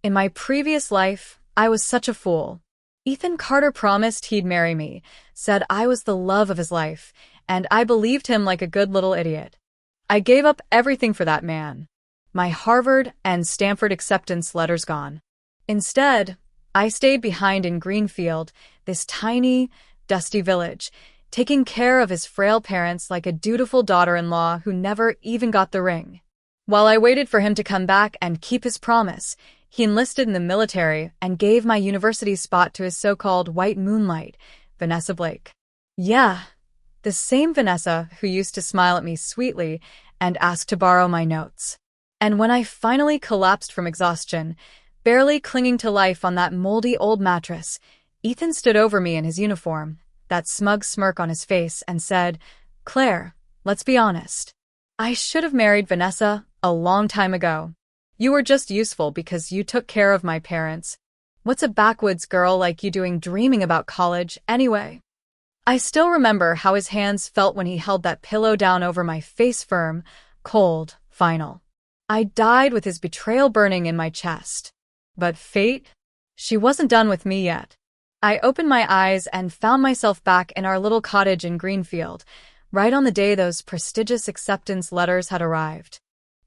In my previous life, I was such a fool. Ethan Carter promised he'd marry me, said I was the love of his life, and I believed him like a good little idiot. I gave up everything for that man. My Harvard and Stanford acceptance letters gone. Instead, I stayed behind in Greenfield, this tiny, dusty village, taking care of his frail parents like a dutiful daughter-in-law who never even got the ring. While I waited for him to come back and keep his promise, he enlisted in the military and gave my university spot to his so-called white moonlight, Vanessa Blake. Yeah, the same Vanessa who used to smile at me sweetly and ask to borrow my notes. And when I finally collapsed from exhaustion, barely clinging to life on that moldy old mattress, Ethan stood over me in his uniform, that smug smirk on his face, and said, "Claire, let's be honest. I should have married Vanessa a long time ago. You were just useful because you took care of my parents. What's a backwoods girl like you doing dreaming about college anyway?" I still remember how his hands felt when he held that pillow down over my face, firm, cold, final. I died with his betrayal burning in my chest. But fate? She wasn't done with me yet. I opened my eyes and found myself back in our little cottage in Greenfield, right on the day those prestigious acceptance letters had arrived.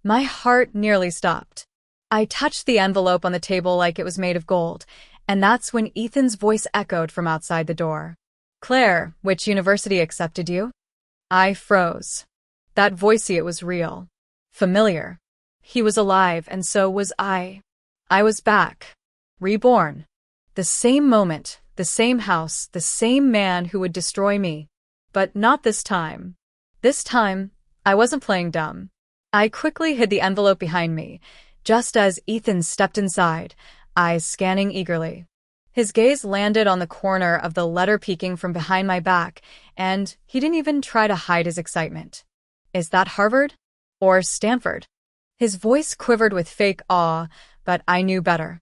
My heart nearly stopped. I touched the envelope on the table like it was made of gold, and that's when Ethan's voice echoed from outside the door. "Claire, which university accepted you?" I froze. That voice, it was real. Familiar. He was alive, and so was I. I was back. Reborn. The same moment, the same house, the same man who would destroy me. But not this time. This time, I wasn't playing dumb. I quickly hid the envelope behind me, just as Ethan stepped inside, eyes scanning eagerly. His gaze landed on the corner of the letter peeking from behind my back, and he didn't even try to hide his excitement. "Is that Harvard? Or Stanford?" His voice quivered with fake awe, but I knew better.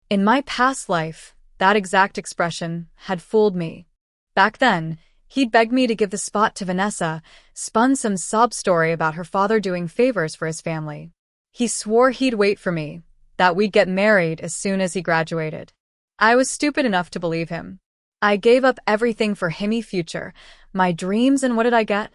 In my past life, that exact expression had fooled me. Back then, he'd begged me to give the spot to Vanessa, spun some sob story about her father doing favors for his family. He swore he'd wait for me, that we'd get married as soon as he graduated. I was stupid enough to believe him. I gave up everything for himmy future, my dreams, and what did I get?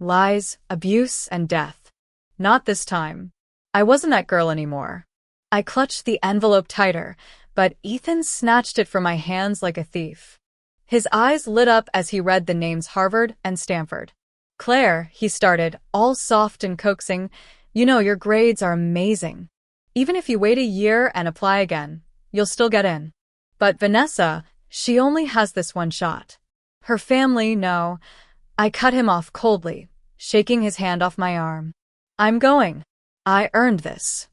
Lies, abuse, and death. Not this time. I wasn't that girl anymore. I clutched the envelope tighter, but Ethan snatched it from my hands like a thief. His eyes lit up as he read the names Harvard and Stanford. "Claire," he started, all soft and coaxing, "you know your grades are amazing. Even if you wait a year and apply again, you'll still get in. But Vanessa, she only has this one shot. Her family, no." I cut him off coldly, shaking his hand off my arm. "I'm going. I earned this."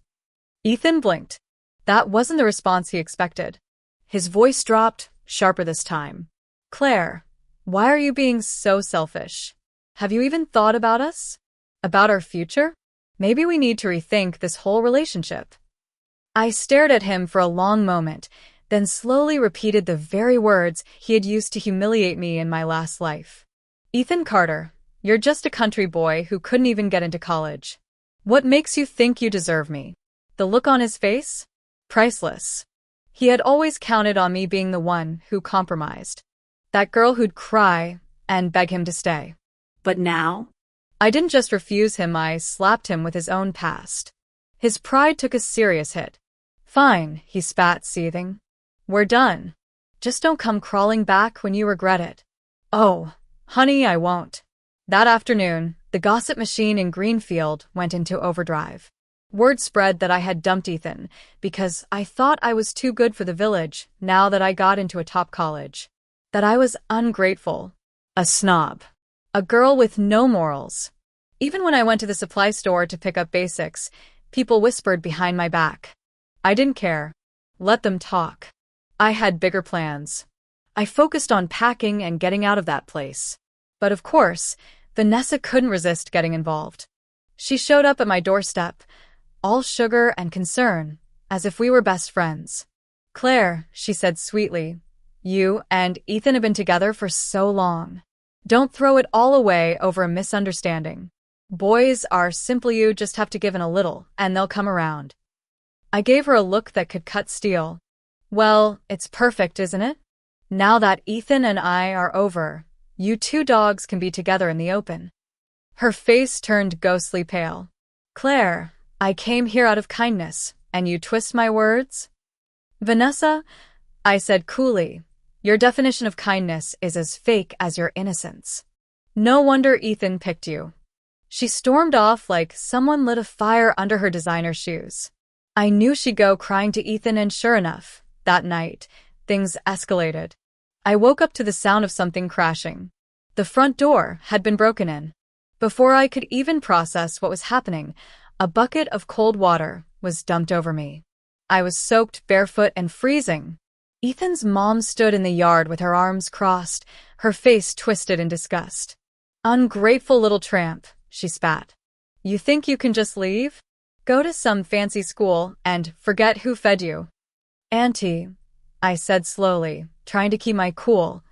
Ethan blinked. That wasn't the response he expected. His voice dropped, sharper this time. "Claire, why are you being so selfish? Have you even thought about us? About our future? Maybe we need to rethink this whole relationship." I stared at him for a long moment, then slowly repeated the very words he had used to humiliate me in my last life. "Ethan Carter, you're just a country boy who couldn't even get into college. What makes you think you deserve me?" The look on his face? Priceless. He had always counted on me being the one who compromised. That girl who'd cry and beg him to stay. But now? I didn't just refuse him, I slapped him with his own past. His pride took a serious hit. "Fine," he spat, seething. "We're done. Just don't come crawling back when you regret it." "Oh, honey, I won't." That afternoon, the gossip machine in Greenfield went into overdrive. Word spread that I had dumped Ethan because I thought I was too good for the village now that I got into a top college. That I was ungrateful. A snob. A girl with no morals. Even when I went to the supply store to pick up basics, people whispered behind my back. I didn't care. Let them talk. I had bigger plans. I focused on packing and getting out of that place. But of course, Vanessa couldn't resist getting involved. She showed up at my doorstep, all sugar and concern, as if we were best friends. "Claire," she said sweetly, "you and Ethan have been together for so long. Don't throw it all away over a misunderstanding. Boys are simple, you just have to give in a little, and they'll come around." I gave her a look that could cut steel. Well, it's perfect, isn't it? Now that Ethan and I are over, you two dogs can be together in the open. Her face turned ghostly pale. Claire, I came here out of kindness, and you twist my words? Vanessa, I said coolly, your definition of kindness is as fake as your innocence. No wonder Ethan picked you. She stormed off like someone lit a fire under her designer shoes. I knew she'd go crying to Ethan, and sure enough, that night, things escalated. I woke up to the sound of something crashing. The front door had been broken in. Before I could even process what was happening, a bucket of cold water was dumped over me. I was soaked, barefoot, and freezing. Ethan's mom stood in the yard with her arms crossed, her face twisted in disgust. Ungrateful little tramp, she spat. You think you can just leave? Go to some fancy school and forget who fed you. Auntie, I said slowly, trying to keep my cool.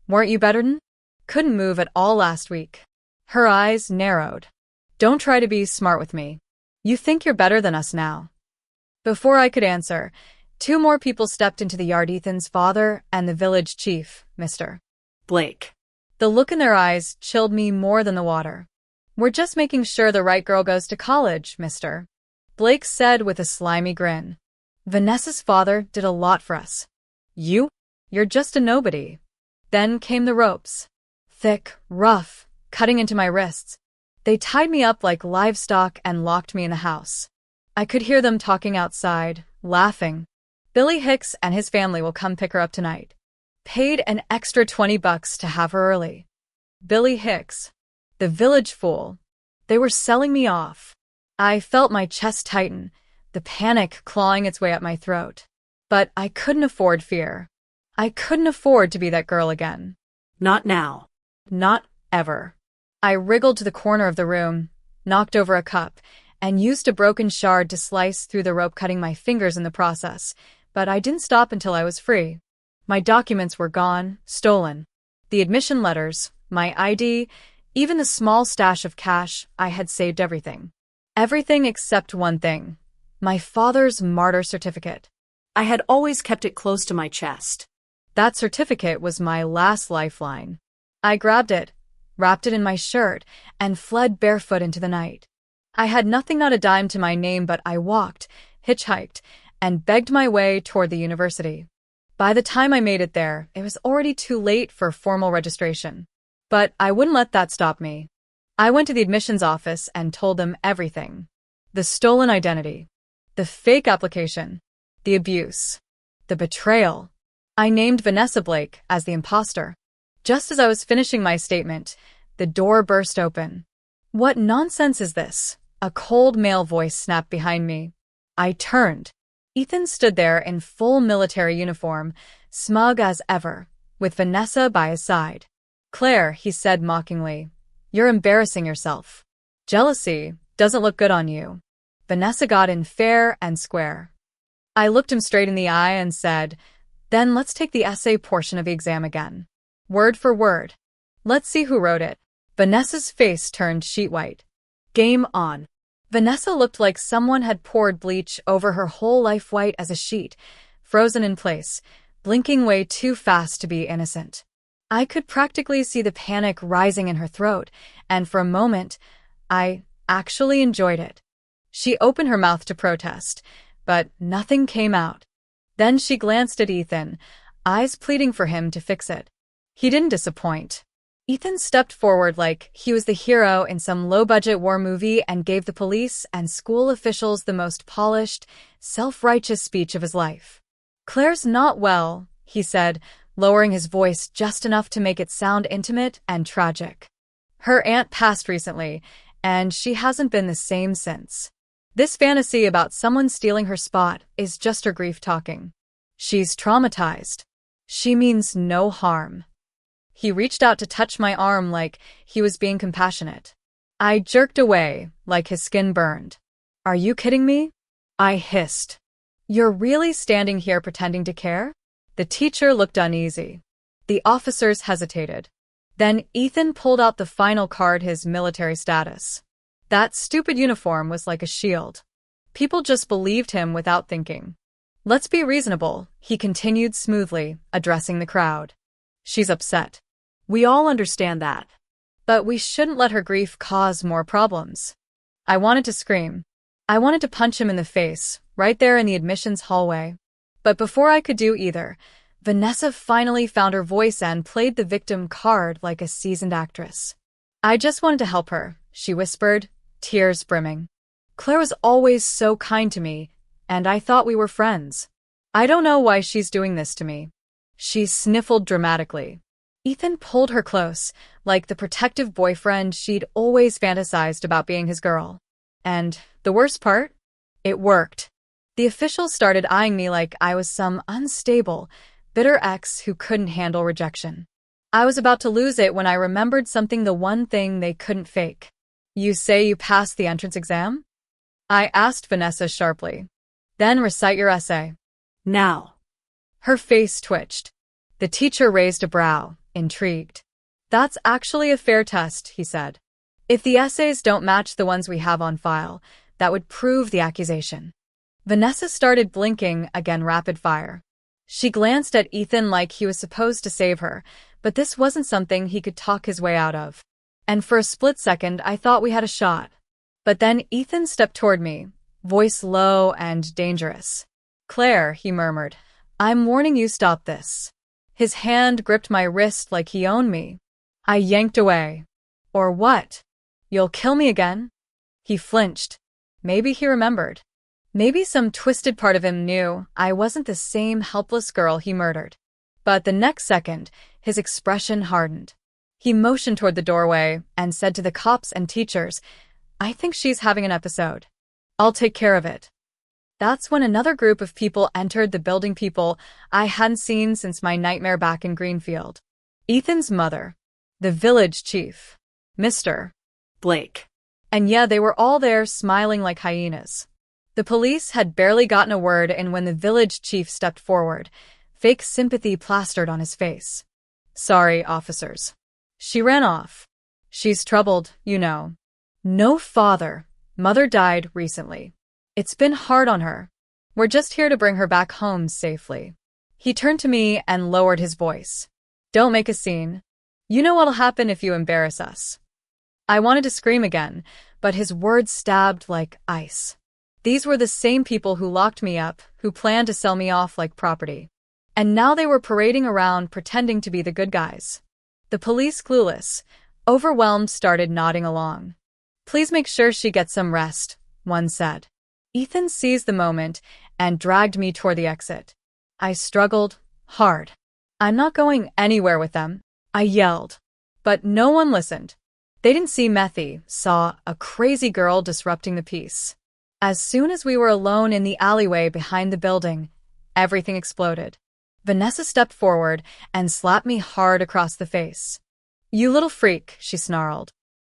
Weren't you better? Couldn't move at all last week. Her eyes narrowed. Don't try to be smart with me. You think you're better than us now. Before I could answer, two more people stepped into the yard, Ethan's father and the village chief, Mr. Blake. The look in their eyes chilled me more than the water. We're just making sure the right girl goes to college, mister. Blake said with a slimy grin. Vanessa's father did a lot for us. You're just a nobody. Then came the ropes. Thick, rough, cutting into my wrists. They tied me up like livestock and locked me in the house. I could hear them talking outside, laughing. Billy Hicks and his family will come pick her up tonight. Paid an extra $20 to have her early. Billy Hicks. The village fool. They were selling me off. I felt my chest tighten, the panic clawing its way up my throat. But I couldn't afford fear. I couldn't afford to be that girl again. Not now. Not ever. I wriggled to the corner of the room, knocked over a cup, and used a broken shard to slice through the rope, cutting my fingers in the process. But I didn't stop until I was free. My documents were gone, stolen. The admission letters, my ID, even the small stash of cash, I had saved everything. Everything except one thing. My father's martyr certificate. I had always kept it close to my chest. That certificate was my last lifeline. I grabbed it, wrapped it in my shirt, and fled barefoot into the night. I had nothing, not a dime to my name, but I walked, hitchhiked, and begged my way toward the university. By the time I made it there, it was already too late for formal registration. But I wouldn't let that stop me. I went to the admissions office and told them everything. The stolen identity, the fake application, the abuse, the betrayal. I named Vanessa Blake as the imposter. Just as I was finishing my statement, the door burst open. What nonsense is this? A cold male voice snapped behind me. I turned. Ethan stood there in full military uniform, smug as ever, with Vanessa by his side. Claire, he said mockingly, you're embarrassing yourself. Jealousy doesn't look good on you. Vanessa got in fair and square. I looked him straight in the eye and said, then let's take the essay portion of the exam again. Word for word. Let's see who wrote it. Vanessa's face turned sheet white. Game on. Vanessa looked like someone had poured bleach over her whole life, white as a sheet, frozen in place, blinking way too fast to be innocent. I could practically see the panic rising in her throat, and for a moment, I actually enjoyed it. She opened her mouth to protest, but nothing came out. Then she glanced at Ethan, eyes pleading for him to fix it. He didn't disappoint. Ethan stepped forward like he was the hero in some low-budget war movie and gave the police and school officials the most polished, self-righteous speech of his life. Claire's not well, he said, lowering his voice just enough to make it sound intimate and tragic. Her aunt passed recently, and she hasn't been the same since. This fantasy about someone stealing her spot is just her grief talking. She's traumatized. She means no harm. He reached out to touch my arm like he was being compassionate. I jerked away, like his skin burned. Are you kidding me? I hissed. You're really standing here pretending to care? The teacher looked uneasy. The officers hesitated. Then Ethan pulled out the final card, his military status. That stupid uniform was like a shield. People just believed him without thinking. Let's be reasonable, he continued smoothly, addressing the crowd. She's upset. We all understand that. But we shouldn't let her grief cause more problems. I wanted to scream. I wanted to punch him in the face, right there in the admissions hallway. But before I could do either, Vanessa finally found her voice and played the victim card like a seasoned actress. I just wanted to help her, she whispered, tears brimming. Claire was always so kind to me, and I thought we were friends. I don't know why she's doing this to me. She sniffled dramatically. Ethan pulled her close, like the protective boyfriend she'd always fantasized about being his girl. And the worst part? It worked. The officials started eyeing me like I was some unstable, bitter ex who couldn't handle rejection. I was about to lose it when I remembered something, the one thing they couldn't fake. You say you passed the entrance exam? I asked Vanessa sharply. Then recite your essay. Now. Her face twitched. The teacher raised a brow, intrigued. That's actually a fair test, he said. If the essays don't match the ones we have on file, that would prove the accusation. Vanessa started blinking again, rapid fire. She glanced at Ethan like he was supposed to save her, but this wasn't something he could talk his way out of. And for a split second, I thought we had a shot. But then Ethan stepped toward me, voice low and dangerous. Claire, he murmured, I'm warning you, stop this. His hand gripped my wrist like he owned me. I yanked away. Or what? You'll kill me again? He flinched. Maybe he remembered. Maybe some twisted part of him knew I wasn't the same helpless girl he murdered. But the next second, his expression hardened. He motioned toward the doorway and said to the cops and teachers, I think she's having an episode. I'll take care of it. That's when another group of people entered the building, people I hadn't seen since my nightmare back in Greenfield. Ethan's mother, the village chief, Mr. Blake. And yeah, they were all there smiling like hyenas. The police had barely gotten a word in when the village chief stepped forward, fake sympathy plastered on his face. Sorry, officers. She ran off. She's troubled, you know. No father. Mother died recently. It's been hard on her. We're just here to bring her back home safely. He turned to me and lowered his voice. Don't make a scene. You know what'll happen if you embarrass us. I wanted to scream again, but his words stabbed like ice. These were the same people who locked me up, who planned to sell me off like property. And now they were parading around pretending to be the good guys. The police, clueless, overwhelmed, started nodding along. Please make sure she gets some rest, one said. Ethan seized the moment and dragged me toward the exit. I struggled hard. I'm not going anywhere with them, I yelled. But no one listened. They didn't see Methy, saw a crazy girl disrupting the peace. As soon as we were alone in the alleyway behind the building, everything exploded. Vanessa stepped forward and slapped me hard across the face. You little freak, she snarled.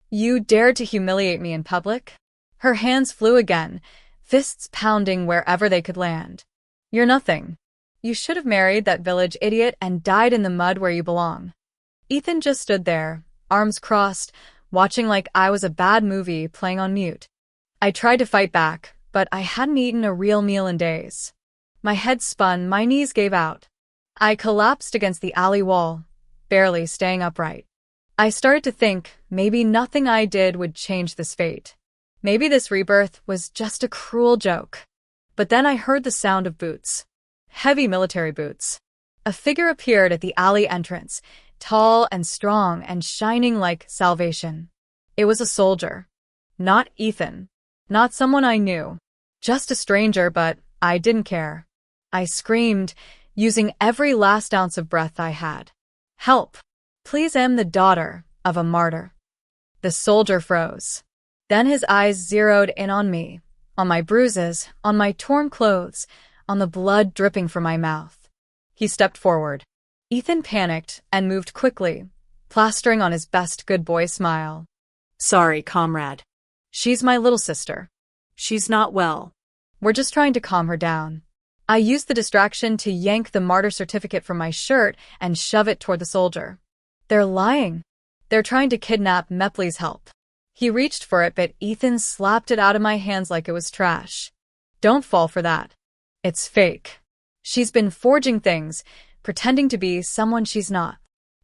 You dared to humiliate me in public? Her hands flew again, fists pounding wherever they could land. You're nothing. You should have married that village idiot and died in the mud where you belong. Ethan just stood there, arms crossed, watching like I was a bad movie playing on mute. I tried to fight back, but I hadn't eaten a real meal in days. My head spun, my knees gave out. I collapsed against the alley wall, barely staying upright. I started to think maybe nothing I did would change this fate. Maybe this rebirth was just a cruel joke. But then I heard the sound of boots. Heavy military boots. A figure appeared at the alley entrance, tall and strong and shining like salvation. It was a soldier. Not Ethan. Not someone I knew. Just a stranger, but I didn't care. I screamed, using every last ounce of breath I had. Help! Please, I'm the daughter of a martyr. The soldier froze. Then his eyes zeroed in on me, on my bruises, on my torn clothes, on the blood dripping from my mouth. He stepped forward. Ethan panicked and moved quickly, plastering on his best good boy smile. Sorry, comrade. She's my little sister. She's not well. We're just trying to calm her down. I used the distraction to yank the martyr certificate from my shirt and shove it toward the soldier. They're lying. They're trying to kidnap Mepley's help. He reached for it, but Ethan slapped it out of my hands like it was trash. Don't fall for that. It's fake. She's been forging things, pretending to be someone she's not.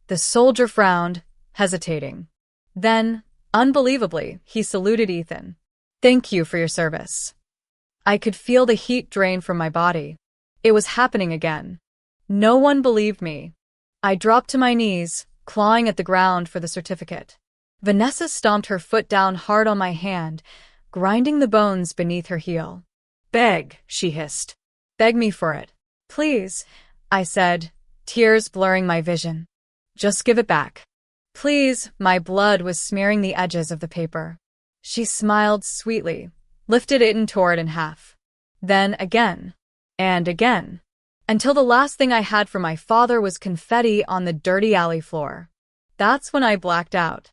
The soldier frowned, hesitating. Then, unbelievably, he saluted Ethan. Thank you for your service. I could feel the heat drain from my body. It was happening again. No one believed me. I dropped to my knees, clawing at the ground for the certificate. Vanessa stomped her foot down hard on my hand, grinding the bones beneath her heel. Beg, she hissed. Beg me for it. Please, I said, tears blurring my vision. Just give it back. Please, my blood was smearing the edges of the paper. She smiled sweetly, lifted it and tore it in half. Then again, and again, until the last thing I had for my father was confetti on the dirty alley floor. That's when I blacked out.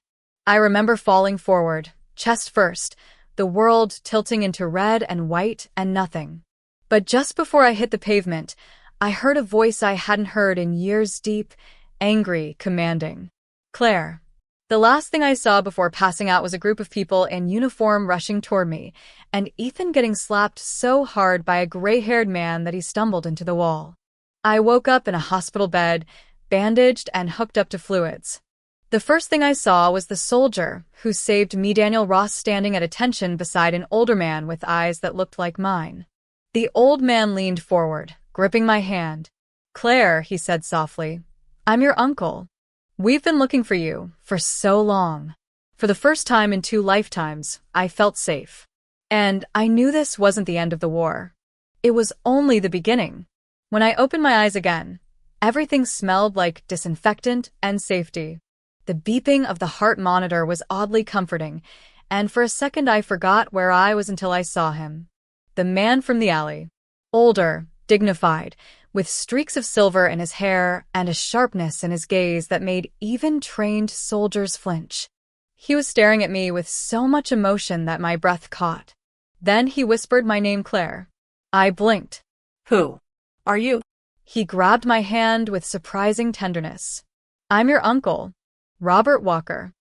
I remember falling forward, chest first, the world tilting into red and white and nothing. But just before I hit the pavement, I heard a voice I hadn't heard in years, deep, angry, commanding. Claire. The last thing I saw before passing out was a group of people in uniform rushing toward me, and Ethan getting slapped so hard by a gray-haired man that he stumbled into the wall. I woke up in a hospital bed, bandaged and hooked up to fluids. The first thing I saw was the soldier who saved me, Daniel Ross, standing at attention beside an older man with eyes that looked like mine. The old man leaned forward, gripping my hand. Claire, he said softly, I'm your uncle. We've been looking for you for so long. For the first time in 2 lifetimes, I felt safe. And I knew this wasn't the end of the war. It was only the beginning. When I opened my eyes again, everything smelled like disinfectant and safety. The beeping of the heart monitor was oddly comforting, and for a second I forgot where I was until I saw him. The man from the alley. Older, dignified, with streaks of silver in his hair and a sharpness in his gaze that made even trained soldiers flinch. He was staring at me with so much emotion that my breath caught. Then he whispered my name, Claire. I blinked. Who are you? He grabbed my hand with surprising tenderness. I'm your uncle, Robert Walker.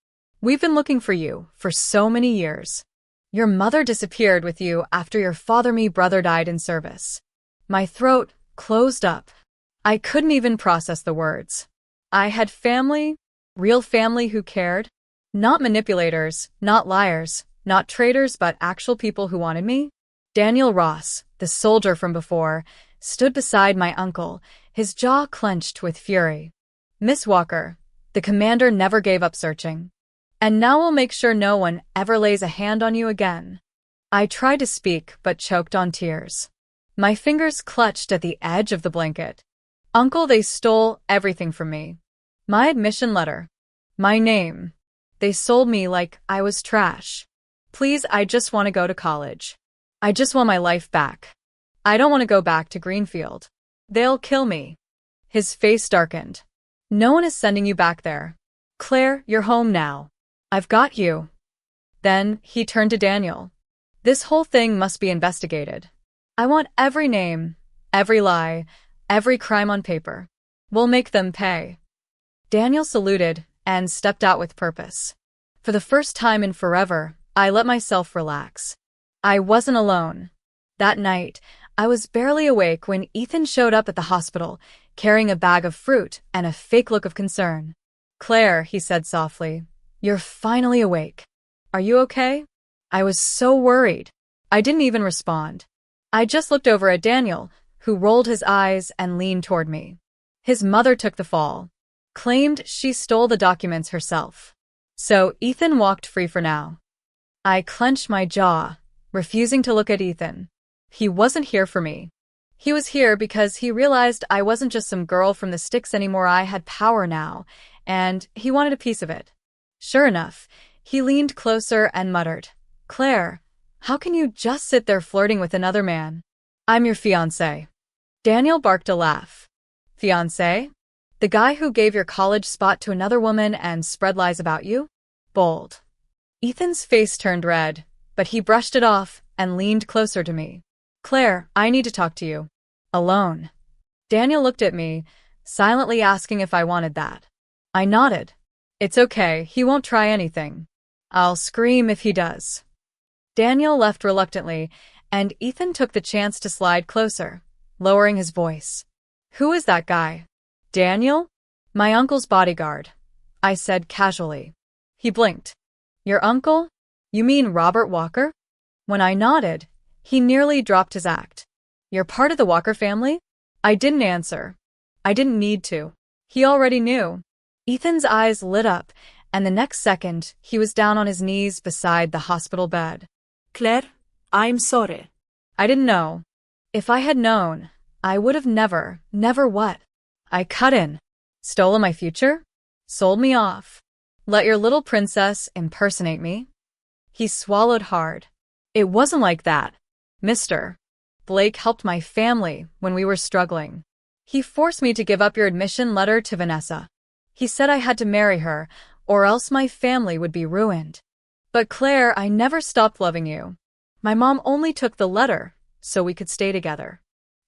We've been looking for you for so many years. Your mother disappeared with you after your father, brother died in service. My throat closed up. I couldn't even process the words. I had family, real family who cared. Not manipulators, not liars, not traitors, but actual people who wanted me. Daniel Ross, the soldier from before, stood beside my uncle, his jaw clenched with fury. Miss Walker, the commander never gave up searching. And now we'll make sure no one ever lays a hand on you again. I tried to speak, but choked on tears. My fingers clutched at the edge of the blanket. Uncle, they stole everything from me. My admission letter. My name. They sold me like I was trash. Please, I just want to go to college. I just want my life back. I don't want to go back to Greenfield. They'll kill me. His face darkened. No one is sending you back there. Claire, you're home now. I've got you. Then he turned to Daniel. This whole thing must be investigated. I want every name, every lie, every crime on paper. We'll make them pay. Daniel saluted and stepped out with purpose. For the first time in forever, I let myself relax. I wasn't alone. That night, I was barely awake when Ethan showed up at the hospital, carrying a bag of fruit and a fake look of concern. Claire, he said softly, you're finally awake. Are you okay? I was so worried. I didn't even respond. I just looked over at Daniel, who rolled his eyes and leaned toward me. His mother took the fall. Claimed she stole the documents herself. So Ethan walked free for now. I clenched my jaw, refusing to look at Ethan. He wasn't here for me. He was here because he realized I wasn't just some girl from the sticks anymore. I had power now, and he wanted a piece of it. Sure enough, he leaned closer and muttered, Claire, how can you just sit there flirting with another man? I'm your fiancé. Daniel barked a laugh. Fiancé? The guy who gave your college spot to another woman and spread lies about you? Bold. Ethan's face turned red, but he brushed it off and leaned closer to me. Claire, I need to talk to you. Alone. Daniel looked at me, silently asking if I wanted that. I nodded. It's okay, he won't try anything. I'll scream if he does. Daniel left reluctantly, And Ethan took the chance to slide closer, lowering his voice. Who is that guy? Daniel? My uncle's bodyguard, I said casually. He blinked. Your uncle? You mean Robert Walker? When I nodded, he nearly dropped his act. You're part of the Walker family? I didn't answer. I didn't need to. He already knew. Ethan's eyes lit up, and the next second, he was down on his knees beside the hospital bed. Claire, I'm sorry. I didn't know. If I had known, I would have never what? I cut in. Stolen my future? Sold me off. Let your little princess impersonate me? He swallowed hard. It wasn't like that. Mister. Blake helped my family when we were struggling. He forced me to give up your admission letter to Vanessa. He said I had to marry her, or else my family would be ruined. But Claire, I never stopped loving you. My mom only took the letter so we could stay together.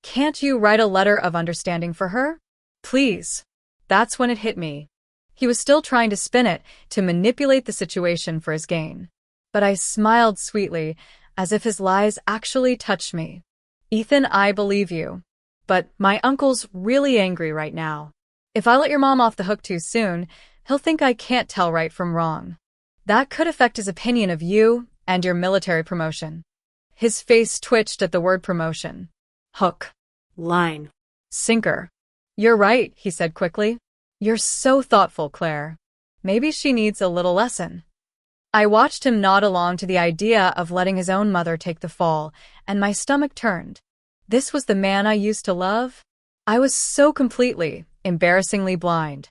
Can't you write a letter of understanding for her? Please. That's when it hit me. He was still trying to spin it to manipulate the situation for his gain. But I smiled sweetly, as if his lies actually touched me. Ethan, I believe you. But my uncle's really angry right now. If I let your mom off the hook too soon, he'll think I can't tell right from wrong. That could affect his opinion of you and your military promotion. His face twitched at the word promotion. Hook. Line. Sinker. You're right, he said quickly. You're so thoughtful, Claire. Maybe she needs a little lesson. I watched him nod along to the idea of letting his own mother take the fall, and my stomach turned. This was the man I used to love? I was so completely, embarrassingly blind.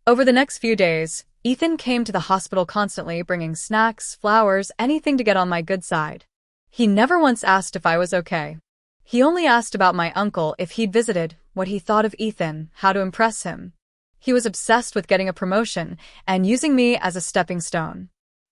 Over the next few days, Ethan came to the hospital constantly, bringing snacks, flowers, anything to get on my good side. He never once asked if I was okay. He only asked about my uncle, if he'd visited, what he thought of Ethan, how to impress him. He was obsessed with getting a promotion and using me as a stepping stone.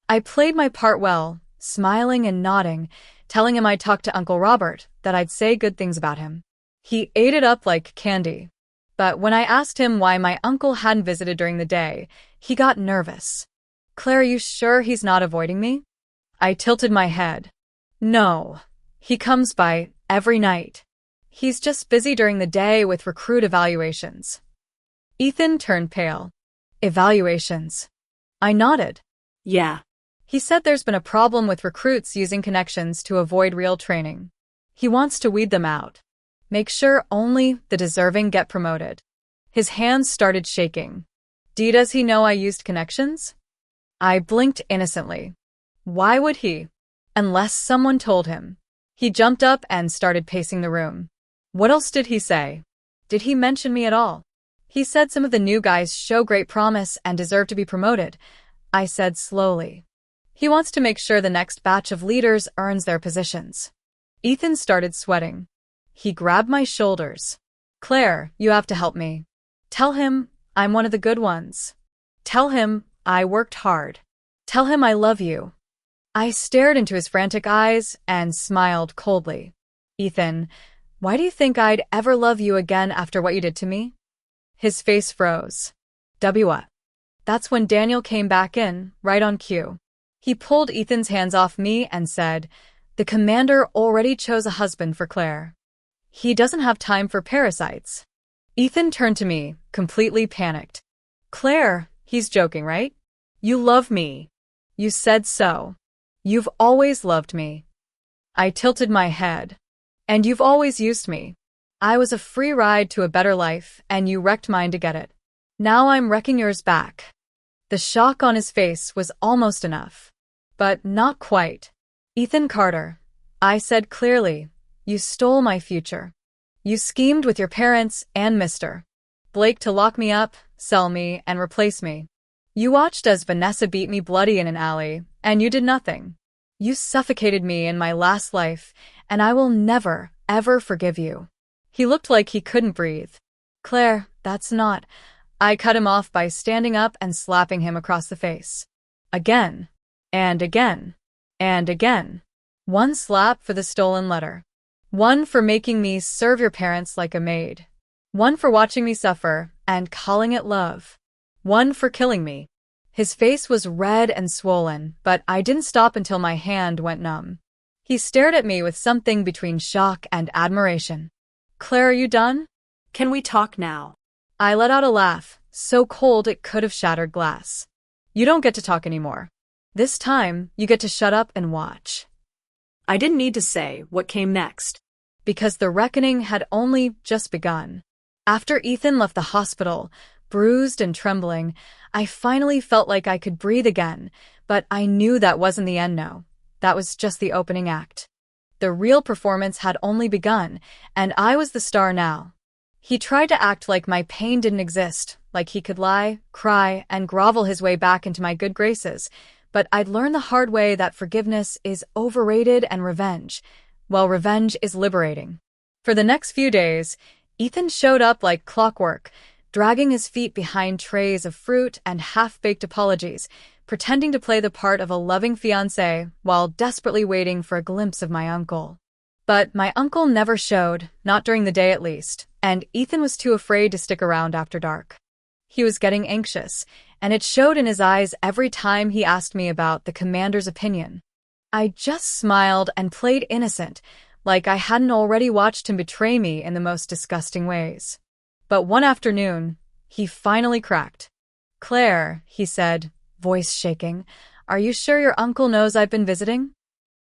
I played my part well, smiling and nodding, telling him I'd talk to Uncle Robert, that I'd say good things about him. He ate it up like candy. But when I asked him why my uncle hadn't visited during the day, he got nervous. Claire, are you sure he's not avoiding me? I tilted my head. No. He comes by every night. He's just busy during the day with recruit evaluations. Ethan turned pale. Evaluations. I nodded. Yeah. He said there's been a problem with recruits using connections to avoid real training. He wants to weed them out. Make sure only the deserving get promoted. His hands started shaking. Does he know I used connections? I blinked innocently. Why would he? Unless someone told him. He jumped up and started pacing the room. What else did he say? Did he mention me at all? He said some of the new guys show great promise and deserve to be promoted, I said slowly. He wants to make sure the next batch of leaders earns their positions. Ethan started sweating. He grabbed my shoulders. Claire, you have to help me. Tell him I'm one of the good ones. Tell him I worked hard. Tell him I love you. I stared into his frantic eyes and smiled coldly. Ethan, why do you think I'd ever love you again after what you did to me? His face froze. What? That's when Daniel came back in, right on cue. He pulled Ethan's hands off me and said, the commander already chose a husband for Claire. He doesn't have time for parasites. Ethan turned to me, completely panicked. Claire, he's joking, right? You love me. You said so. You've always loved me. I tilted my head. And you've always used me. I was a free ride to a better life, and you wrecked mine to get it. Now I'm wrecking yours back. The shock on his face was almost enough. But not quite. Ethan Carter, I said clearly, you stole my future. You schemed with your parents and Mr. Blake to lock me up, sell me, and replace me. You watched as Vanessa beat me bloody in an alley, and you did nothing. You suffocated me in my last life, and I will never, ever forgive you. He looked like he couldn't breathe. Claire, that's not. I cut him off by standing up and slapping him across the face. Again. And again. And again. One slap for the stolen letter. One for making me serve your parents like a maid. One for watching me suffer and calling it love. One for killing me. His face was red and swollen, but I didn't stop until my hand went numb. He stared at me with something between shock and admiration. Claire, are you done? Can we talk now? I let out a laugh, so cold it could have shattered glass. You don't get to talk anymore. This time, you get to shut up and watch. I didn't need to say what came next. Because the reckoning had only just begun. After Ethan left the hospital, bruised and trembling, I finally felt like I could breathe again, but I knew that wasn't the end, no. That was just the opening act. The real performance had only begun, and I was the star now. He tried to act like my pain didn't exist, like he could lie, cry, and grovel his way back into my good graces, but I'd learned the hard way that forgiveness is overrated and revenge, well, revenge is liberating. For the next few days, Ethan showed up like clockwork, dragging his feet behind trays of fruit and half-baked apologies, pretending to play the part of a loving fiancé while desperately waiting for a glimpse of my uncle. But my uncle never showed, not during the day at least, and Ethan was too afraid to stick around after dark. He was getting anxious, and it showed in his eyes every time he asked me about the commander's opinion. I just smiled and played innocent, like I hadn't already watched him betray me in the most disgusting ways. But one afternoon, he finally cracked. Claire, he said, voice shaking, are you sure your uncle knows I've been visiting?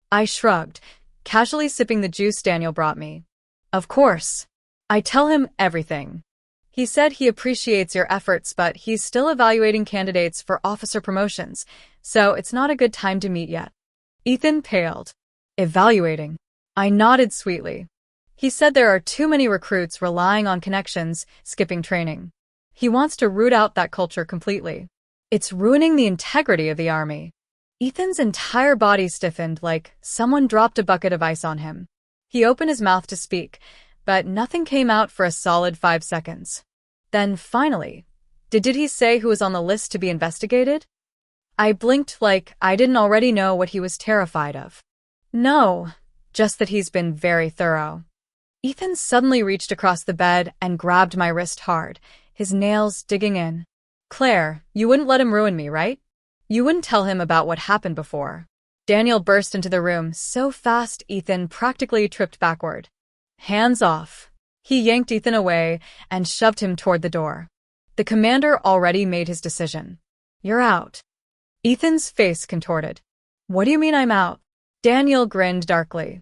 I shrugged, casually sipping the juice Daniel brought me. Of course. I tell him everything. He said he appreciates your efforts, but he's still evaluating candidates for officer promotions, so it's not a good time to meet yet. Ethan paled. Evaluating. I nodded sweetly. He said there are too many recruits relying on connections, skipping training. He wants to root out that culture completely. It's ruining the integrity of the army. Ethan's entire body stiffened like someone dropped a bucket of ice on him. He opened his mouth to speak, but nothing came out for a solid 5 seconds. Then finally, did he say who was on the list to be investigated? I blinked like I didn't already know what he was terrified of. No, just that he's been very thorough. Ethan suddenly reached across the bed and grabbed my wrist hard, his nails digging in. Claire, you wouldn't let him ruin me, right? You wouldn't tell him about what happened before. Daniel burst into the room so fast Ethan practically tripped backward. Hands off. He yanked Ethan away and shoved him toward the door. The commander already made his decision. You're out. Ethan's face contorted. What do you mean I'm out? Daniel grinned darkly.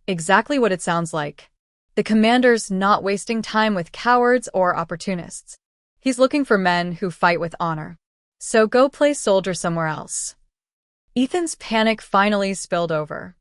Exactly what it sounds like. The commander's not wasting time with cowards or opportunists. He's looking for men who fight with honor. So go play soldier somewhere else. Ethan's panic finally spilled over.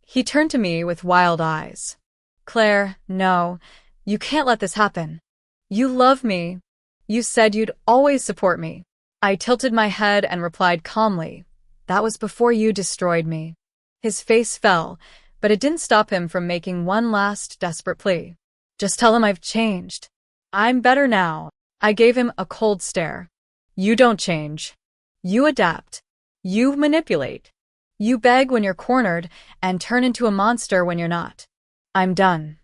He turned to me with wild eyes. Claire, no, you can't let this happen. You love me. You said you'd always support me. I tilted my head and replied calmly, that was before you destroyed me. His face fell, but it didn't stop him from making one last desperate plea. Just tell him I've changed. I'm better now. I gave him a cold stare. You don't change. You adapt. You manipulate. You beg when you're cornered and turn into a monster when you're not. I'm done.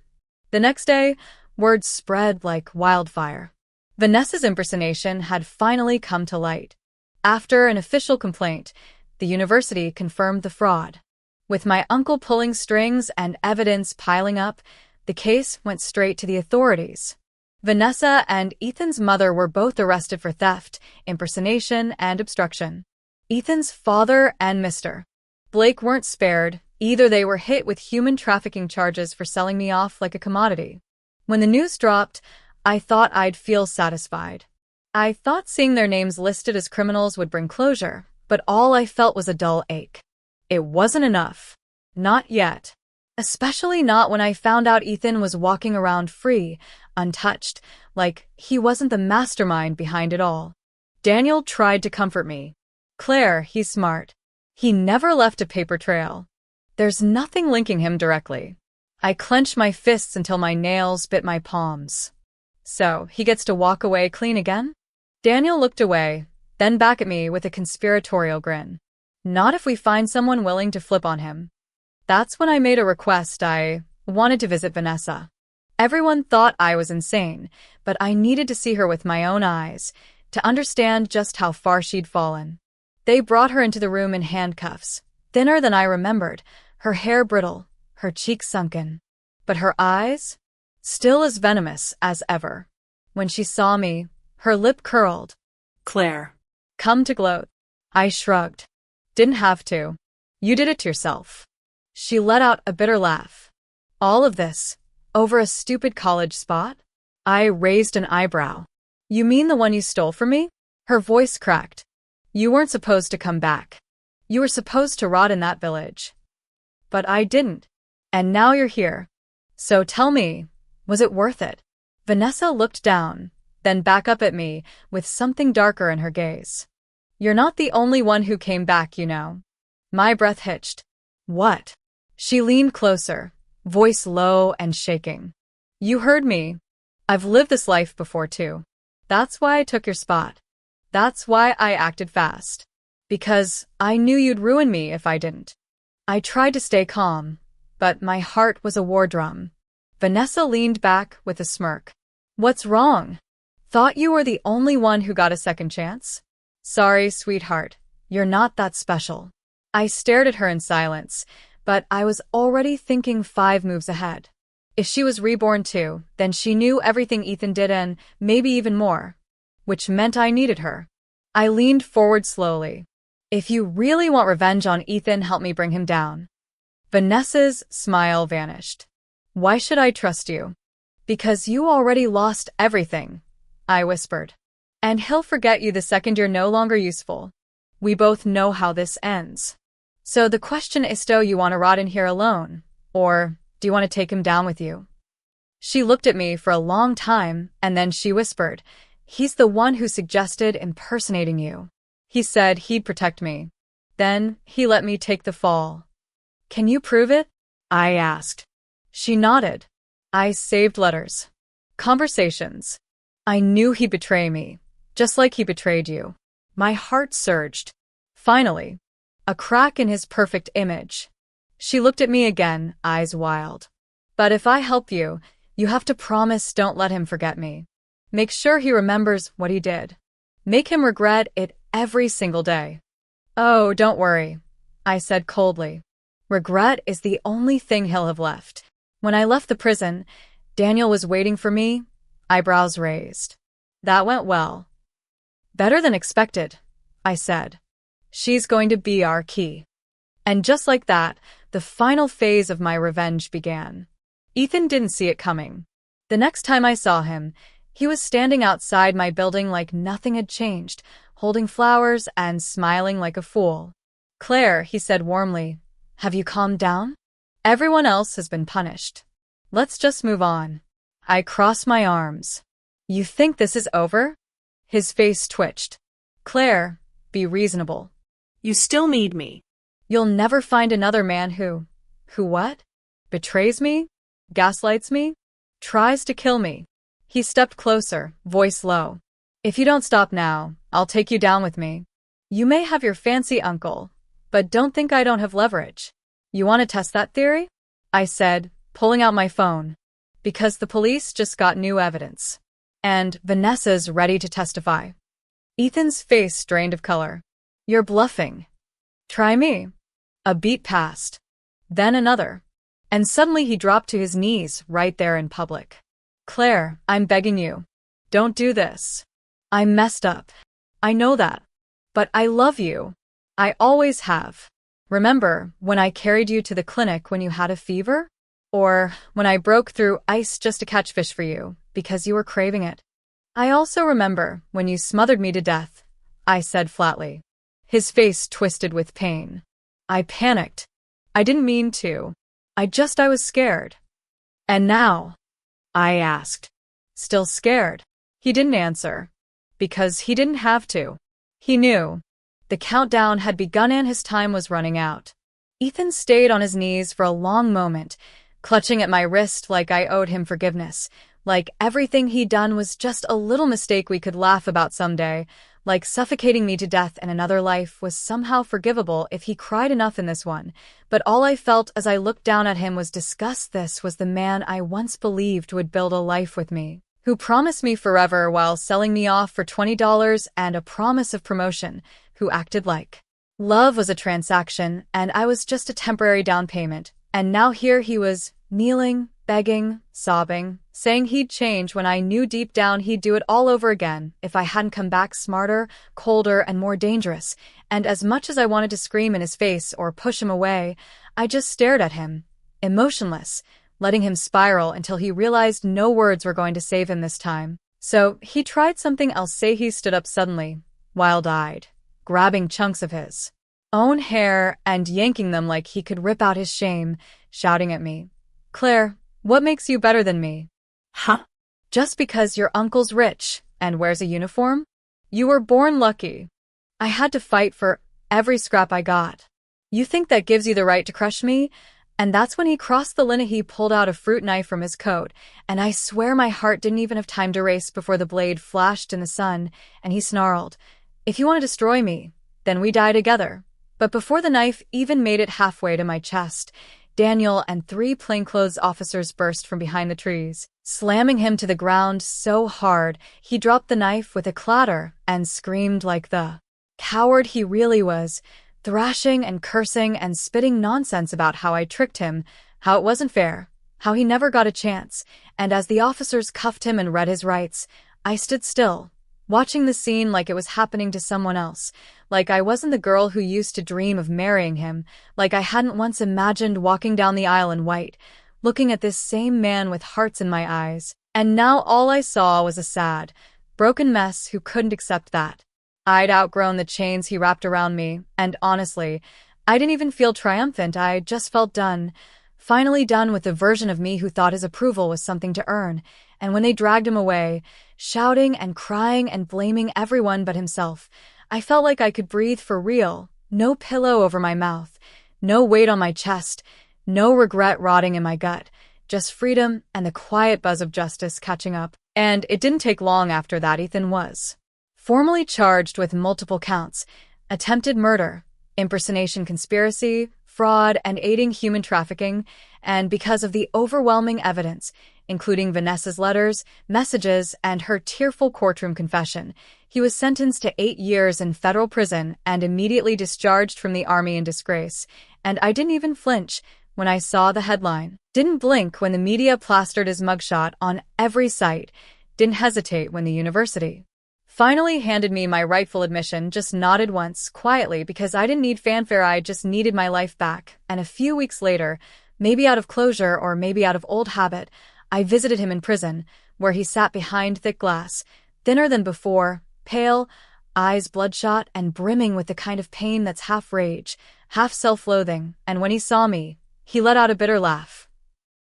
The next day, word spread like wildfire. Vanessa's impersonation had finally come to light. After an official complaint, the university confirmed the fraud. With my uncle pulling strings and evidence piling up, the case went straight to the authorities. Vanessa and Ethan's mother were both arrested for theft, impersonation, and obstruction. Ethan's father and Mr. Blake weren't spared. Either they were hit with human trafficking charges for selling me off like a commodity. When the news dropped, I thought I'd feel satisfied. I thought seeing their names listed as criminals would bring closure, but all I felt was a dull ache. It wasn't enough. Not yet. Especially not when I found out Ethan was walking around free, untouched, like he wasn't the mastermind behind it all. Daniel tried to comfort me. Claire, he's smart. He never left a paper trail. There's nothing linking him directly. I clenched my fists until my nails bit my palms. So, he gets to walk away clean again? Daniel looked away, then back at me with a conspiratorial grin. Not if we find someone willing to flip on him. That's when I made a request. I wanted to visit Vanessa. Everyone thought I was insane, but I needed to see her with my own eyes, to understand just how far she'd fallen. They brought her into the room in handcuffs, thinner than I remembered, her hair brittle, her cheeks sunken. But her eyes? Still as venomous as ever. When she saw me, her lip curled. Claire. Come to gloat. I shrugged. Didn't have to. You did it to yourself. She let out a bitter laugh. All of this, over a stupid college spot? I raised an eyebrow. You mean the one you stole from me? Her voice cracked. You weren't supposed to come back. You were supposed to rot in that village. But I didn't. And now you're here. So tell me, was it worth it? Vanessa looked down, then back up at me, with something darker in her gaze. You're not the only one who came back, you know. My breath hitched. What? She leaned closer, voice low and shaking. You heard me. I've lived this life before too. That's why I took your spot. That's why I acted fast. Because I knew you'd ruin me if I didn't. I tried to stay calm, but my heart was a war drum. Vanessa leaned back with a smirk. What's wrong? Thought you were the only one who got a second chance? Sorry, sweetheart. You're not that special. I stared at her in silence, but I was already thinking 5 moves ahead. If she was reborn too, then she knew everything Ethan did and maybe even more. Which meant I needed her. I leaned forward slowly. If you really want revenge on Ethan, help me bring him down. Vanessa's smile vanished. Why should I trust you? Because you already lost everything, I whispered. And he'll forget you the second you're no longer useful. We both know how this ends. So the question is, do you want to rot in here alone? Or do you want to take him down with you? She looked at me for a long time, and then she whispered, He's the one who suggested impersonating you. He said he'd protect me. Then he let me take the fall. Can you prove it? I asked. She nodded. I saved letters. Conversations. I knew he'd betray me, just like he betrayed you. My heart surged. Finally, a crack in his perfect image. She looked at me again, eyes wild. But if I help you, you have to promise don't let him forget me. Make sure he remembers what he did. Make him regret it every single day. Oh, don't worry, I said coldly. Regret is the only thing he'll have left. When I left the prison, Daniel was waiting for me, eyebrows raised. That went well. Better than expected, I said. She's going to be our key. And just like that, the final phase of my revenge began. Ethan didn't see it coming. The next time I saw him, he was standing outside my building like nothing had changed, holding flowers and smiling like a fool. Claire, he said warmly, have you calmed down? Everyone else has been punished. Let's just move on. I crossed my arms. You think this is over? His face twitched. Claire, be reasonable. You still need me. You'll never find another man who what? Betrays me? Gaslights me? Tries to kill me. He stepped closer, voice low. If you don't stop now, I'll take you down with me. You may have your fancy uncle, but don't think I don't have leverage. You want to test that theory? I said, pulling out my phone. Because the police just got new evidence. And Vanessa's ready to testify. Ethan's face drained of color. You're bluffing. Try me. A beat passed. Then another. And suddenly he dropped to his knees right there in public. Claire, I'm begging you. Don't do this. I messed up. I know that. But I love you. I always have. Remember when I carried you to the clinic when you had a fever? Or when I broke through ice just to catch fish for you, because you were craving it? I also remember when you smothered me to death, I said flatly. His face twisted with pain. I panicked. I didn't mean to. I was scared. And now? I asked. Still scared? He didn't answer. Because he didn't have to. He knew. The countdown had begun and his time was running out. Ethan stayed on his knees for a long moment, clutching at my wrist like I owed him forgiveness, like everything he'd done was just a little mistake we could laugh about someday, like suffocating me to death in another life was somehow forgivable if he cried enough in this one. But all I felt as I looked down at him was disgust. This was the man I once believed would build a life with me, who promised me forever while selling me off for $20 and a promise of promotion, who acted like Love was a transaction, and I was just a temporary down payment. And now here he was, kneeling, begging, sobbing, saying he'd change when I knew deep down he'd do it all over again if I hadn't come back smarter, colder, and more dangerous. And as much as I wanted to scream in his face or push him away, I just stared at him, emotionless, letting him spiral until he realized no words were going to save him this time. So he tried something else. Say he stood up suddenly, wild-eyed, grabbing chunks of his own hair and yanking them like he could rip out his shame, shouting at me, "Claire, what makes you better than me? Huh? Just because your uncle's rich and wears a uniform? You were born lucky. I had to fight for every scrap I got. You think that gives you the right to crush me?" And that's when he crossed the line. He pulled out a fruit knife from his coat, and I swear my heart didn't even have time to race before the blade flashed in the sun, and he snarled, "If you want to destroy me, then we die together." But before the knife even made it halfway to my chest, Daniel and 3 plainclothes officers burst from behind the trees, slamming him to the ground so hard he dropped the knife with a clatter and screamed like the coward he really was, thrashing and cursing and spitting nonsense about how I tricked him, how it wasn't fair, how he never got a chance. And as the officers cuffed him and read his rights, I stood still, watching the scene like it was happening to someone else, like I wasn't the girl who used to dream of marrying him, like I hadn't once imagined walking down the aisle in white, looking at this same man with hearts in my eyes. And now all I saw was a sad, broken mess who couldn't accept that I'd outgrown the chains he wrapped around me, and honestly, I didn't even feel triumphant. I just felt done. Finally done with the version of me who thought his approval was something to earn. And when they dragged him away, shouting and crying and blaming everyone but himself, I felt like I could breathe for real. No pillow over my mouth, no weight on my chest, no regret rotting in my gut, just freedom and the quiet buzz of justice catching up. And it didn't take long after that Ethan was formally charged with multiple counts: attempted murder, impersonation conspiracy, fraud, and aiding human trafficking. And because of the overwhelming evidence, including Vanessa's letters, messages, and her tearful courtroom confession, he was sentenced to 8 years in federal prison and immediately discharged from the army in disgrace. And I didn't even flinch when I saw the headline. Didn't blink when the media plastered his mugshot on every site. Didn't hesitate when the university finally handed me my rightful admission. Just nodded once, quietly, because I didn't need fanfare. I just needed my life back. And a few weeks later, maybe out of closure or maybe out of old habit, I visited him in prison, where he sat behind thick glass, thinner than before, pale, eyes bloodshot and brimming with the kind of pain that's half rage, half self-loathing. And when he saw me, he let out a bitter laugh.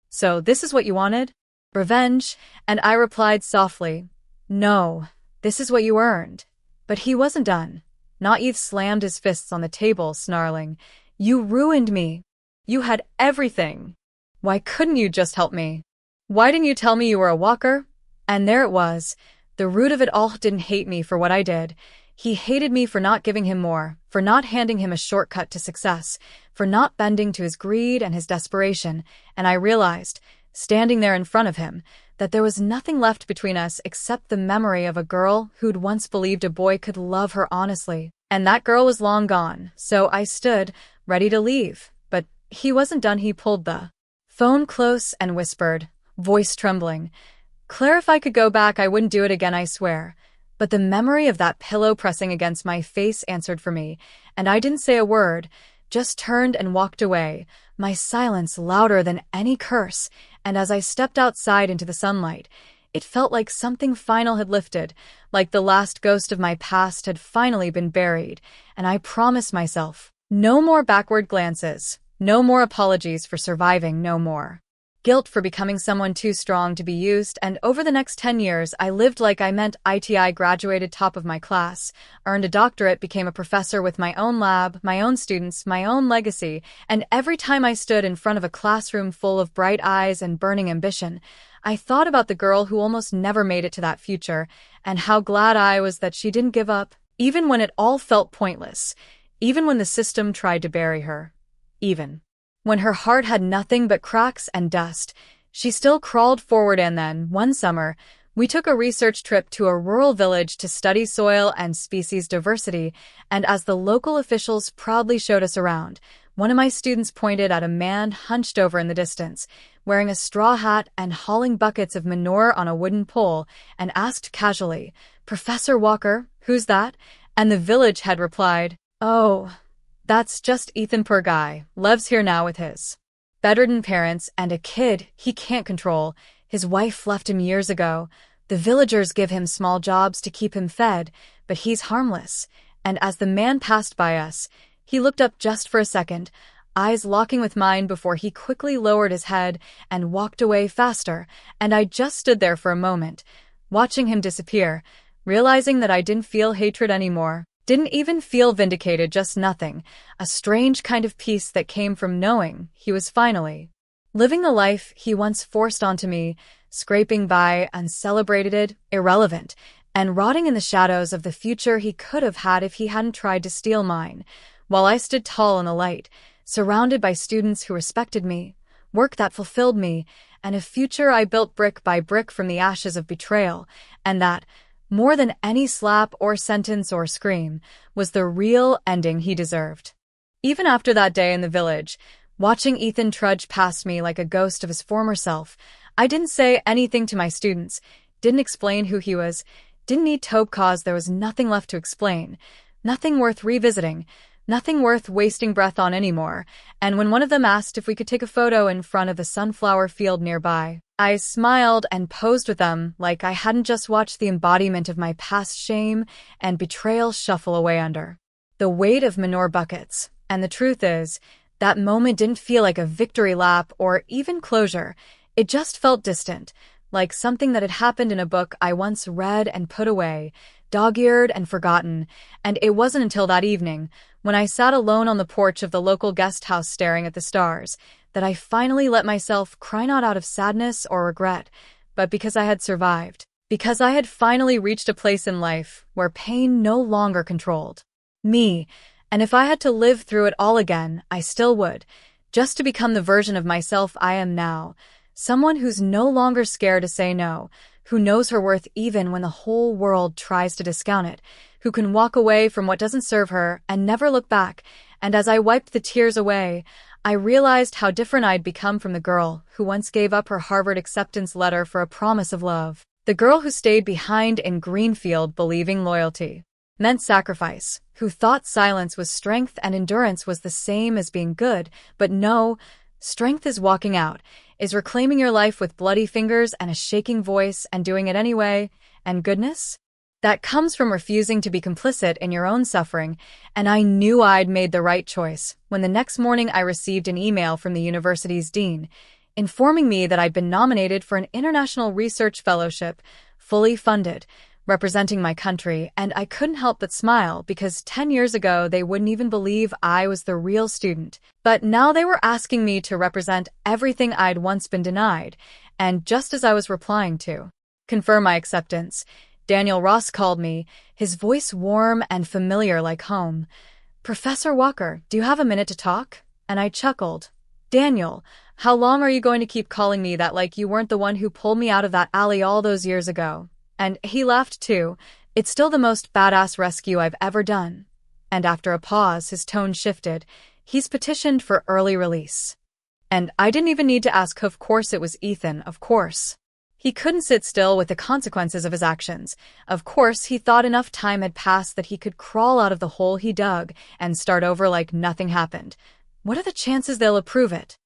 "So this is what you wanted? Revenge?" And I replied softly, "No, this is what you earned." But he wasn't done. Naeeth slammed his fists on the table, snarling, "You ruined me. You had everything. Why couldn't you just help me? Why didn't you tell me you were a walker?" And there it was. The root of it all. Didn't hate me for what I did. He hated me for not giving him more, for not handing him a shortcut to success, for not bending to his greed and his desperation. And I realized, standing there in front of him, that there was nothing left between us except the memory of a girl who'd once believed a boy could love her honestly. And that girl was long gone, so I stood, ready to leave. But he wasn't done. He pulled the phone close and whispered, voice trembling, "Claire, if I could go back, I wouldn't do it again, I swear." But the memory of that pillow pressing against my face answered for me, and I didn't say a word, just turned and walked away, my silence louder than any curse. And as I stepped outside into the sunlight, it felt like something final had lifted, like the last ghost of my past had finally been buried. And I promised myself, no more backward glances, no more apologies for surviving, no more guilt for becoming someone too strong to be used. And over the next 10 years, I lived like I meant it. I graduated top of my class, earned a doctorate, became a professor with my own lab, my own students, my own legacy. And every time I stood in front of a classroom full of bright eyes and burning ambition, I thought about the girl who almost never made it to that future, and how glad I was that she didn't give up, even when it all felt pointless, even when the system tried to bury her, even when her heart had nothing but cracks and dust. She still crawled forward. And then, one summer, We took a research trip to a rural village to study soil and species diversity, and as the local officials proudly showed us around, one of my students pointed at a man hunched over in the distance, wearing a straw hat and hauling buckets of manure on a wooden pole, and asked casually, "Professor Walker, who's that?" And the village head replied, "Oh, that's just Ethan, poor guy, lives here now with his bedridden parents and a kid he can't control. His wife left him years ago. The villagers give him small jobs to keep him fed, but he's harmless." And as the man passed by us, he looked up just for a second, eyes locking with mine before he quickly lowered his head and walked away faster, and I just stood there for a moment, watching him disappear, realizing that I didn't feel hatred anymore. Didn't even feel vindicated, just nothing, a strange kind of peace that came from knowing he was finally living the life he once forced onto me, scraping by, uncelebrated, irrelevant, and rotting in the shadows of the future he could have had if he hadn't tried to steal mine, while I stood tall in the light, surrounded by students who respected me, work that fulfilled me, and a future I built brick by brick from the ashes of betrayal, and that, more than any slap or sentence or scream, was the real ending he deserved. Even after that day in the village, watching Ethan trudge past me like a ghost of his former self, I didn't say anything to my students, didn't explain who he was, didn't need to cause there was nothing left to explain, nothing worth revisiting, nothing worth wasting breath on anymore, and when one of them asked if we could take a photo in front of a sunflower field nearby, I smiled and posed with them like I hadn't just watched the embodiment of my past shame and betrayal shuffle away under the weight of manure buckets. And the truth is, that moment didn't feel like a victory lap or even closure. It just felt distant, like something that had happened in a book I once read and put away, dog-eared and forgotten. And it wasn't until that evening, when I sat alone on the porch of the local guest house staring at the stars, that I finally let myself cry, not out of sadness or regret, but because I had survived, because I had finally reached a place in life where pain no longer controlled me, and if I had to live through it all again, I still would, just to become the version of myself I am now, someone who's no longer scared to say no, who knows her worth even when the whole world tries to discount it, who can walk away from what doesn't serve her and never look back. And as I wiped the tears away, I realized how different I'd become from the girl who once gave up her Harvard acceptance letter for a promise of love, the girl who stayed behind in Greenfield believing loyalty meant sacrifice, who thought silence was strength and endurance was the same as being good. But no, strength is walking out, is reclaiming your life with bloody fingers and a shaking voice and doing it anyway, and goodness? That comes from refusing to be complicit in your own suffering, and I knew I'd made the right choice when the next morning I received an email from the university's dean, informing me that I'd been nominated for an international research fellowship, fully funded, representing my country, and I couldn't help but smile because 10 years ago they wouldn't even believe I was the real student. But now they were asking me to represent everything I'd once been denied, and just as I was replying to confirm my acceptance, Daniel Ross called me, his voice warm and familiar like home. "Professor Walker, do you have a minute to talk?" And I chuckled. "Daniel, how long are you going to keep calling me that like you weren't the one who pulled me out of that alley all those years ago?" And he laughed too. "It's still the most badass rescue I've ever done." And after a pause, his tone shifted. "He's petitioned for early release." And I didn't even need to ask. Of course it was Ethan, of course. He couldn't sit still with the consequences of his actions. Of course he thought enough time had passed that he could crawl out of the hole he dug and start over like nothing happened. "What are the chances they'll approve it?"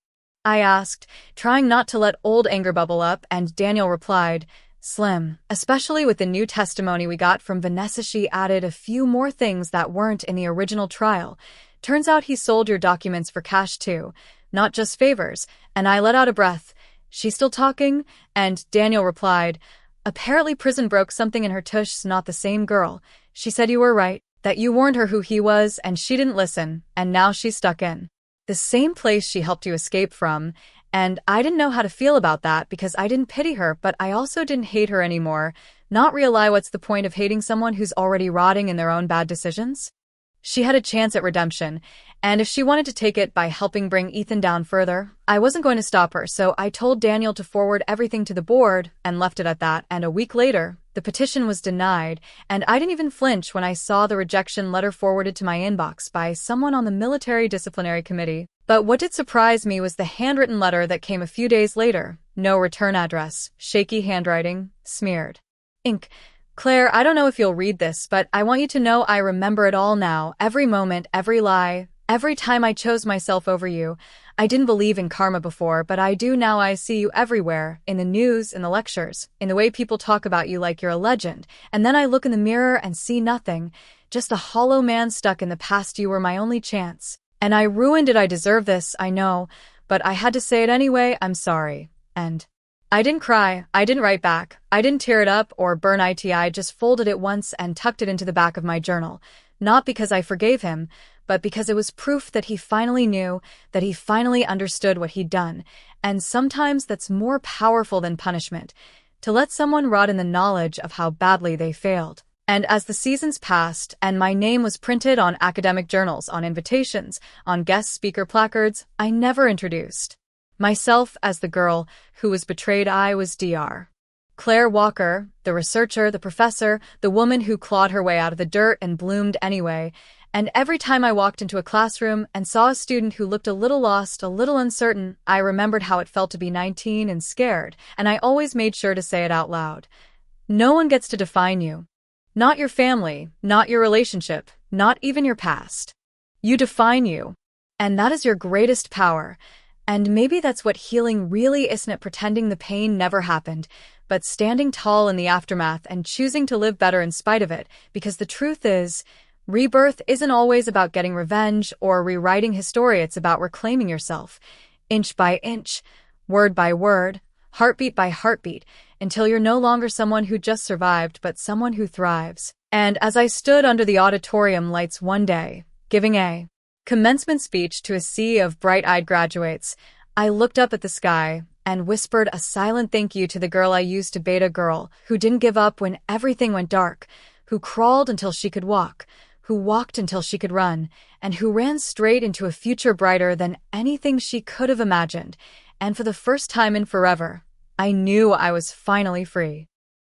I asked, trying not to let old anger bubble up, and Daniel replied, "Slim, especially with the new testimony we got from Vanessa. She added a few more things that weren't in the original trial. Turns out he sold your documents for cash too, not just favors." And I let out a breath. "She's still talking?" And Daniel replied, "Apparently prison broke something in her tush. Not the same girl. She said you were right, that you warned her who he was, and she didn't listen, and now she's stuck in the same place she helped you escape from." And I didn't know how to feel about that because I didn't pity her, but I also didn't hate her anymore. Not realize what's the point of hating someone who's already rotting in their own bad decisions? She had a chance at redemption, and if she wanted to take it by helping bring Ethan down further, I wasn't going to stop her, so I told Daniel to forward everything to the board and left it at that, and a week later, the petition was denied, and I didn't even flinch when I saw the rejection letter forwarded to my inbox by someone on the Military Disciplinary Committee. But what did surprise me was the handwritten letter that came a few days later. No return address, shaky handwriting, smeared ink. Claire, I don't know if you'll read this, but I want you to know I remember it all now, every moment, every lie, every time I chose myself over you. I didn't believe in karma before, but I do now. I see you everywhere, in the news, in the lectures, in the way people talk about you like you're a legend. And then I look in the mirror and see nothing, just a hollow man stuck in the past. You were my only chance. And I ruined it. I deserve this, I know, but I had to say it anyway. I'm sorry. And I didn't cry, I didn't write back, I didn't tear it up or burn it. I just folded it once and tucked it into the back of my journal. Not because I forgave him, but because it was proof that he finally knew, that he finally understood what he'd done. And sometimes that's more powerful than punishment, to let someone rot in the knowledge of how badly they failed. And as the seasons passed and my name was printed on academic journals, on invitations, on guest speaker placards, I never introduced myself as the girl who was betrayed. I was Dr. Claire Walker, the researcher, the professor, the woman who clawed her way out of the dirt and bloomed anyway. And every time I walked into a classroom and saw a student who looked a little lost, a little uncertain, I remembered how it felt to be 19 and scared, and I always made sure to say it out loud. No one gets to define you. Not your family, not your relationship, not even your past. You define you. And that is your greatest power. And maybe that's what healing really is, not pretending the pain never happened, but standing tall in the aftermath and choosing to live better in spite of it, because the truth is, rebirth isn't always about getting revenge or rewriting history. It's about reclaiming yourself, inch by inch, word by word, heartbeat by heartbeat, until you're no longer someone who just survived, but someone who thrives. And as I stood under the auditorium lights one day, giving a commencement speech to a sea of bright-eyed graduates, I looked up at the sky and whispered a silent thank you to the girl I used to be, a girl who didn't give up when everything went dark, who crawled until she could walk, who walked until she could run, and who ran straight into a future brighter than anything she could have imagined. And for the first time in forever, I knew I was finally free.